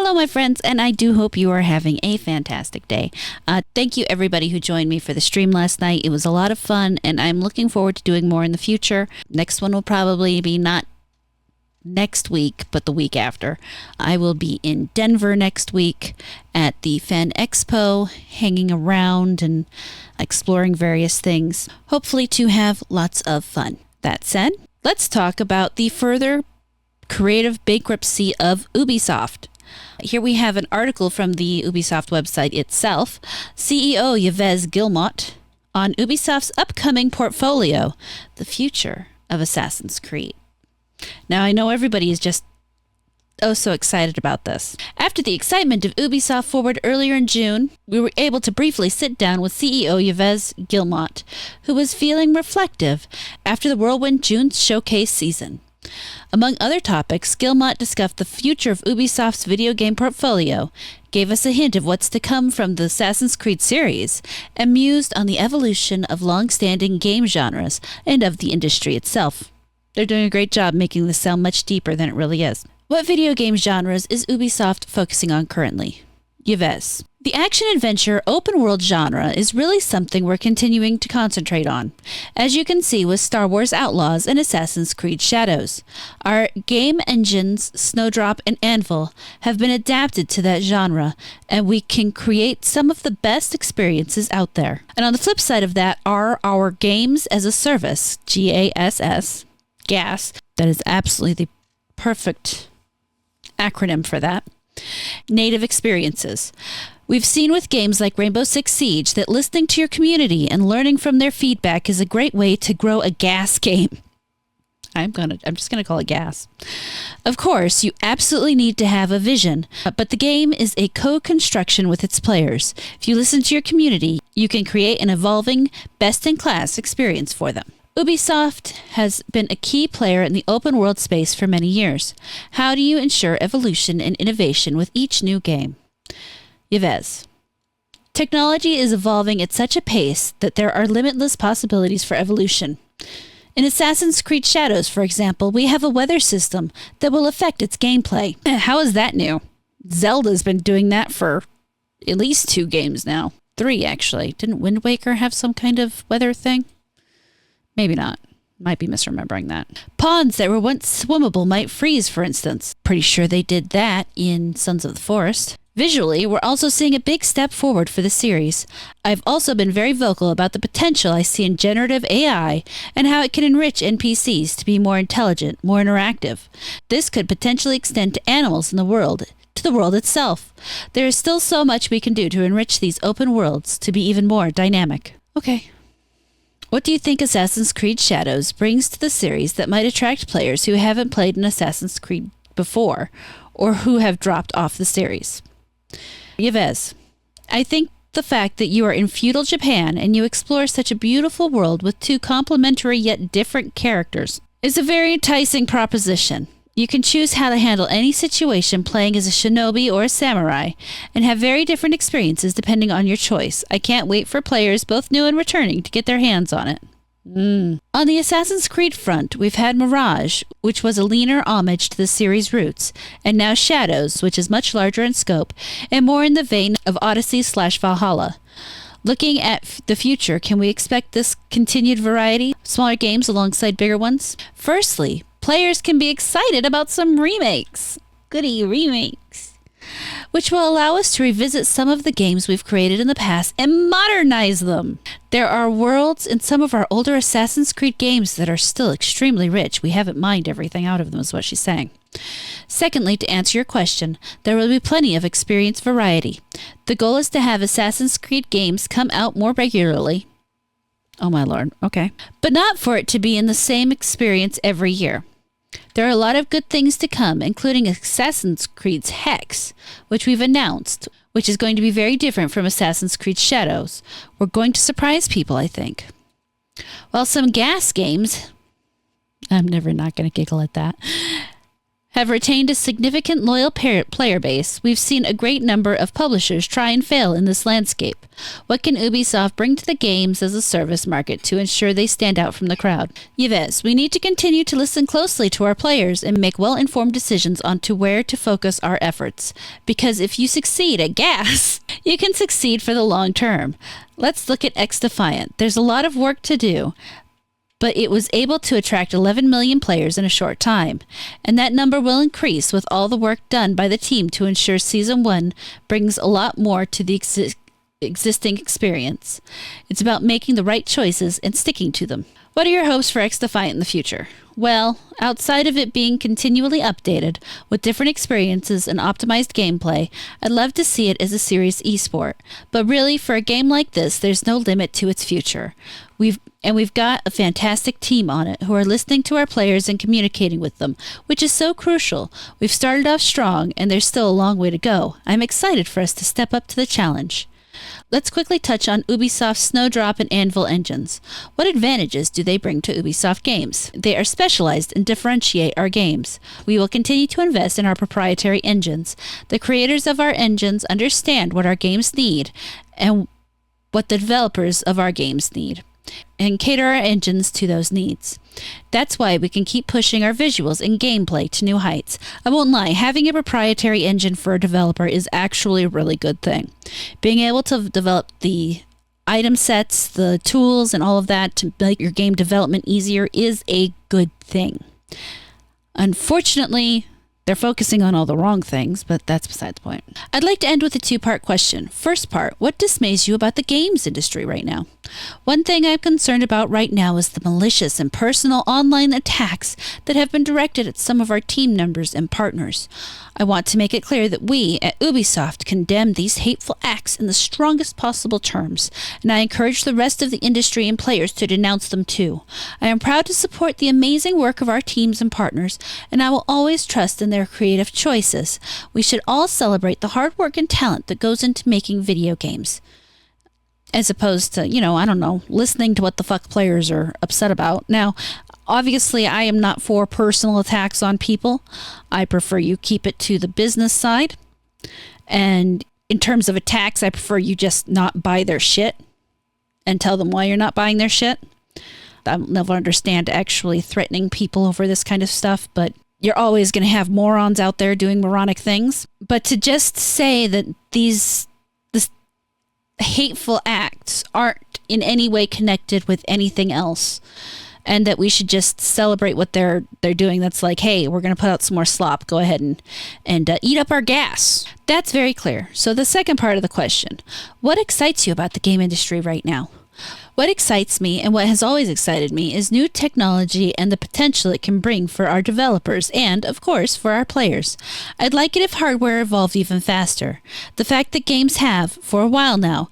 Hello, my friends, and I do hope you are having a fantastic day. Thank you, everybody who joined me for the stream last night. It was a lot of fun, and I'm looking forward to doing more in the future. Next one will probably be not next week, but the week after. I will be in Denver next week at the Fan Expo, hanging around and exploring various things, hopefully to have lots of fun. That said, let's talk about the further creative bankruptcy of Ubisoft. Here we have an article from the Ubisoft website itself. CEO Yves Guillemot on Ubisoft's upcoming portfolio, the future of Assassin's Creed. Now, I know everybody is just so excited about this. After the excitement of Ubisoft Forward earlier in June, we were able to briefly sit down with CEO Yves Guillemot, who was feeling reflective after the whirlwind June showcase season. Among other topics, Guillemot discussed the future of Ubisoft's video game portfolio, gave us a hint of what's to come from the Assassin's Creed series, and mused on the evolution of long-standing game genres and of the industry itself. They're doing a great job making this sound much deeper than it really is. What video game genres is Ubisoft focusing on currently? Yves. The action-adventure open-world genre is really something we're continuing to concentrate on, as you can see with Star Wars Outlaws and Assassin's Creed Shadows. Our game engines, Snowdrop and Anvil, have been adapted to that genre, and we can create some of the best experiences out there. And on the flip side of that are our games as a service, GaaS, GaaS, that is absolutely the perfect acronym for that, native experiences. We've seen with games like Rainbow Six Siege that listening to your community and learning from their feedback is a great way to grow a GaaS game. I'm just gonna call it GaaS. Of course, you absolutely need to have a vision, but the game is a co-construction with its players. If you listen to your community, you can create an evolving, best-in-class experience for them. Ubisoft has been a key player in the open world space for many years. How do you ensure evolution and innovation with each new game? Yves. Technology is evolving at such a pace that there are limitless possibilities for evolution. In Assassin's Creed Shadows, for example, we have a weather system that will affect its gameplay. How is that new? Zelda's been doing that for at least 2 games now. 3, actually. Didn't Wind Waker have some kind of weather thing? Maybe not. Might be misremembering that. Ponds that were once swimmable might freeze, for instance. Pretty sure they did that in Sons of the Forest. Visually, we're also seeing a big step forward for the series. I've also been very vocal about the potential I see in generative AI and how it can enrich NPCs to be more intelligent, more interactive. This could potentially extend to animals in the world, to the world itself. There is still so much we can do to enrich these open worlds to be even more dynamic. Okay. What do you think Assassin's Creed Shadows brings to the series that might attract players who haven't played an Assassin's Creed before or who have dropped off the series? Yves. I think the fact that you are in feudal Japan and you explore such a beautiful world with 2 complementary yet different characters is a very enticing proposition. You can choose how to handle any situation playing as a shinobi or a samurai and have very different experiences depending on your choice. I can't wait for players, both new and returning, to get their hands on it. On the Assassin's Creed front, we've had Mirage, which was a leaner homage to the series' roots, and now Shadows, which is much larger in scope and more in the vein of Odyssey/Valhalla. Looking at the future, can we expect this continued variety, smaller games alongside bigger ones? Firstly, players can be excited about some remakes. Goody remakes. Which will allow us to revisit some of the games we've created in the past and modernize them. There are worlds in some of our older Assassin's Creed games that are still extremely rich. We haven't mined everything out of them, is what she's saying. Secondly, to answer your question, there will be plenty of experience variety. The goal is to have Assassin's Creed games come out more regularly. Oh my lord, okay. But not for it to be in the same experience every year. There are a lot of good things to come, including Assassin's Creed's Hex, which we've announced, which is going to be very different from Assassin's Creed Shadows. We're going to surprise people, I think. While some GaaS games, I'm never not going to giggle at that, have retained a significant loyal player base, we've seen a great number of publishers try and fail in this landscape. What can Ubisoft bring to the games as a service market to ensure they stand out from the crowd? Yves, we need to continue to listen closely to our players and make well-informed decisions on to where to focus our efforts. Because if you succeed at GaaS, you can succeed for the long term. Let's look at XDefiant. There's a lot of work to do, but it was able to attract 11 million players in a short time. And that number will increase with all the work done by the team to ensure Season 1 brings a lot more to the existing experience. It's about making the right choices and sticking to them. What are your hopes for XDefiant in the future? Well, outside of it being continually updated with different experiences and optimized gameplay, I'd love to see it as a serious esport. But really, for a game like this, there's no limit to its future. We've got a fantastic team on it who are listening to our players and communicating with them, which is so crucial. We've started off strong, and there's still a long way to go. I'm excited for us to step up to the challenge. Let's quickly touch on Ubisoft's Snowdrop and Anvil engines. What advantages do they bring to Ubisoft games? They are specialized and differentiate our games. We will continue to invest in our proprietary engines. The creators of our engines understand what our games need and what the developers of our games need, and cater our engines to those needs. That's why we can keep pushing our visuals and gameplay to new heights. I won't lie, having a proprietary engine for a developer is actually a really good thing. Being able to develop the item sets, the tools, and all of that to make your game development easier is a good thing. Unfortunately, they're focusing on all the wrong things, but that's beside the point. I'd like to end with a two-part question. First part, what dismays you about the games industry right now? One thing I'm concerned about right now is the malicious and personal online attacks that have been directed at some of our team members and partners. I want to make it clear that we at Ubisoft condemn these hateful acts in the strongest possible terms, and I encourage the rest of the industry and players to denounce them too. I am proud to support the amazing work of our teams and partners, and I will always trust in their creative choices. We should all celebrate the hard work and talent that goes into making video games, as opposed to, listening to what the fuck players are upset about. Now, obviously, I am not for personal attacks on people. I prefer you keep it to the business side. And in terms of attacks, I prefer you just not buy their shit and tell them why you're not buying their shit. I'll never understand actually threatening people over this kind of stuff, but you're always going to have morons out there doing moronic things. But to just say that these hateful acts aren't in any way connected with anything else, and that we should just celebrate what they're doing, that's like, hey, we're going to put out some more slop, go ahead and eat up our gas. That's very clear. So the second part of the question, what excites you about the game industry right now? What excites me, and what has always excited me, is new technology and the potential it can bring for our developers and, of course, for our players. I'd like it if hardware evolved even faster. The fact that games have, for a while now,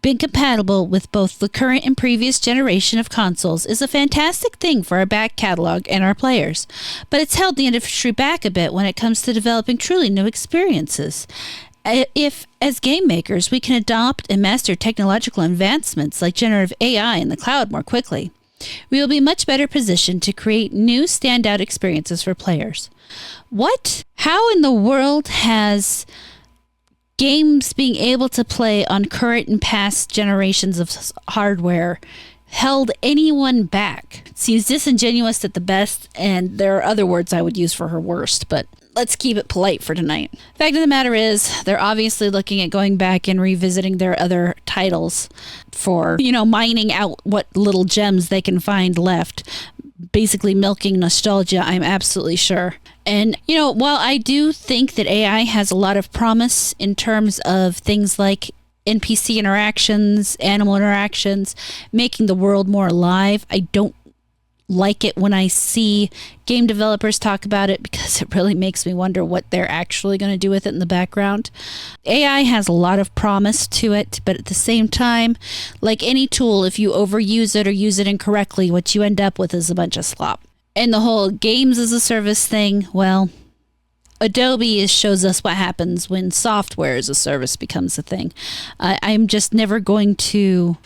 been compatible with both the current and previous generation of consoles is a fantastic thing for our back catalog and our players. But it's held the industry back a bit when it comes to developing truly new experiences. If, as game makers, we can adopt and master technological advancements like generative AI in the cloud more quickly, we will be much better positioned to create new standout experiences for players. What? How in the world has games being able to play on current and past generations of hardware held anyone back? It seems disingenuous at the best, and there are other words I would use for her worst, but let's keep it polite for tonight. Fact of the matter is, they're obviously looking at going back and revisiting their other titles for, mining out what little gems they can find left. Basically milking nostalgia, I'm absolutely sure. And, while I do think that AI has a lot of promise in terms of things like NPC interactions, animal interactions, making the world more alive, I don't like it when I see game developers talk about it, because it really makes me wonder what they're actually going to do with it in the background. AI has a lot of promise to it, but at the same time, like any tool, if you overuse it or use it incorrectly, what you end up with is a bunch of slop. And the whole games as a service thing, well, Adobe shows us what happens when software as a service becomes a thing. I'm just never going to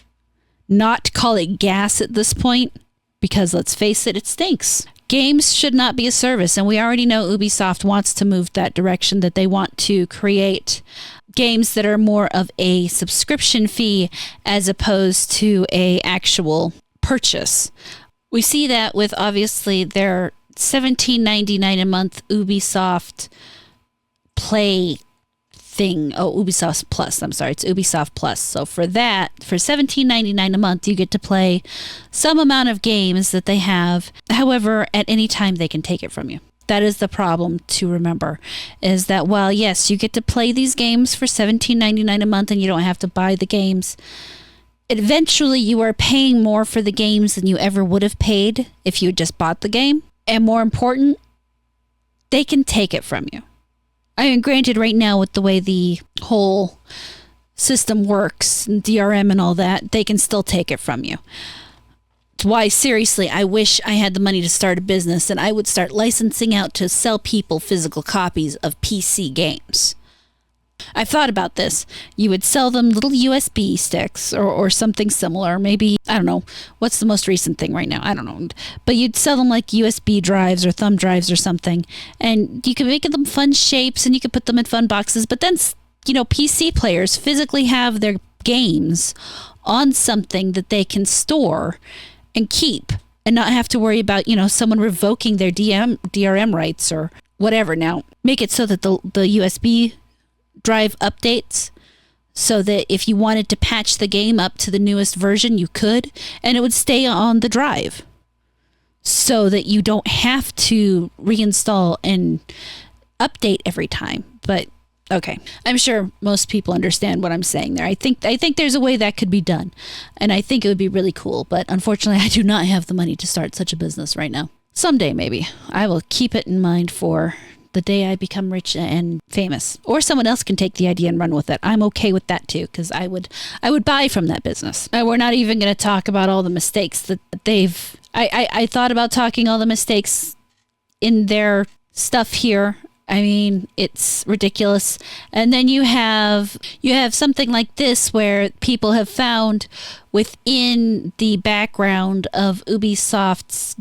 not call it GaaS at this point, because let's face it, it stinks. Games should not be a service, and we already know Ubisoft wants to move that direction, that they want to create games that are more of a subscription fee as opposed to a actual purchase. We see that with obviously their $17.99 a month Ubisoft Play thing. Oh, Ubisoft Plus. I'm sorry, it's Ubisoft Plus. So for that, for $17.99 a month, you get to play some amount of games that they have. However, at any time they can take it from you. That is the problem to remember, is that while yes, you get to play these games for $17.99 a month and you don't have to buy the games, eventually you are paying more for the games than you ever would have paid if you had just bought the game. And more important, they can take it from you. I mean, granted, right now with the way the whole system works, and DRM and all that, they can still take it from you. It's why, seriously, I wish I had the money to start a business and I would start licensing out to sell people physical copies of PC games. I've thought about this. You would sell them little USB sticks or something similar. Maybe, I don't know, what's the most recent thing right now? I don't know. But you'd sell them like USB drives or thumb drives or something. And you could make them fun shapes and you could put them in fun boxes. But then, you know, PC players physically have their games on something that they can store and keep and not have to worry about, you know, someone revoking their DRM rights or whatever. Now, make it so that the USB drive updates so that if you wanted to patch the game up to the newest version, you could, and it would stay on the drive so that you don't have to reinstall and update every time. But okay, I'm sure most people understand what I'm saying there. I think there's a way that could be done, and I think it would be really cool, but unfortunately I do not have the money to start such a business right now. Someday maybe. I will keep it in mind for the day I become rich and famous, or someone else can take the idea and run with it. I'm okay with that too, because I would buy from that business. We're not even going to talk about all the mistakes that they've. I thought about talking all the mistakes in their stuff here. I mean, it's ridiculous. And then you have something like this where people have found within the background of Ubisoft's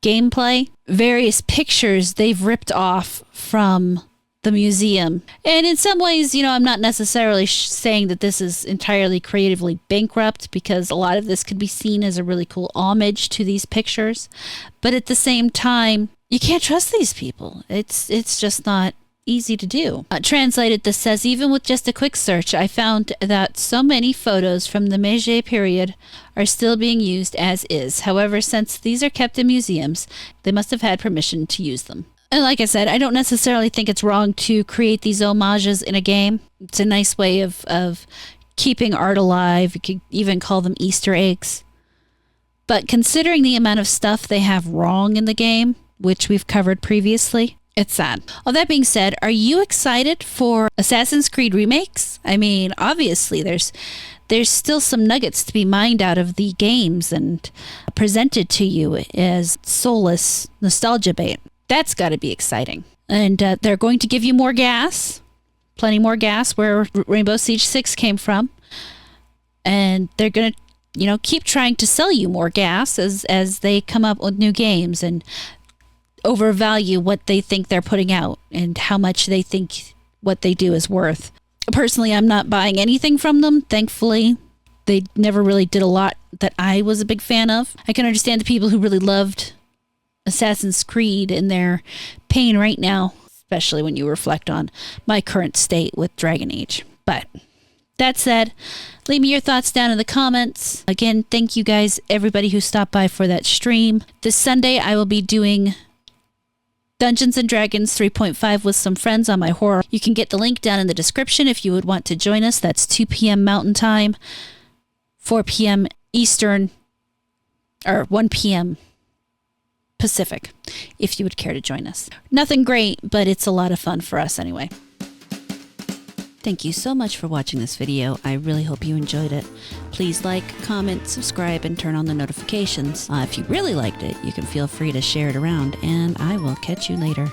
gameplay various pictures they've ripped off from the museum. And in some ways, you know, I'm not necessarily saying that this is entirely creatively bankrupt, because a lot of this could be seen as a really cool homage to these pictures. But at the same time, you can't trust these people. It's just not easy to do. Translated, this says, even with just a quick search, I found that so many photos from the Meiji period are still being used as is. However, since these are kept in museums, they must have had permission to use them. And like I said, I don't necessarily think it's wrong to create these homages in a game. It's a nice way of keeping art alive. You could even call them Easter eggs. But considering the amount of stuff they have wrong in the game, which we've covered previously, it's sad. All that being said, are you excited for Assassin's Creed Remakes? I mean, obviously, there's still some nuggets to be mined out of the games and presented to you as soulless nostalgia bait. That's got to be exciting. And they're going to give you more gas, plenty more gas, where Rainbow Siege 6 came from. And they're going to, you know, keep trying to sell you more gas as they come up with new games and overvalue what they think they're putting out and how much they think what they do is worth. Personally, I'm not buying anything from them. Thankfully, they never really did a lot that I was a big fan of. I can understand the people who really loved Assassin's Creed and their pain right now, especially when you reflect on my current state with Dragon Age. But that said, leave me your thoughts down in the comments. Again, thank you guys, everybody who stopped by for that stream. This Sunday, I will be doing Dungeons & Dragons 3.5 with some friends on my horror. You can get the link down in the description if you would want to join us. That's 2 p.m. Mountain Time, 4 p.m. Eastern, or 1 p.m. Pacific, if you would care to join us. Nothing great, but it's a lot of fun for us anyway. Thank you so much for watching this video. I really hope you enjoyed it. Please like, comment, subscribe, and turn on the notifications. If you really liked it, you can feel free to share it around, and I will catch you later.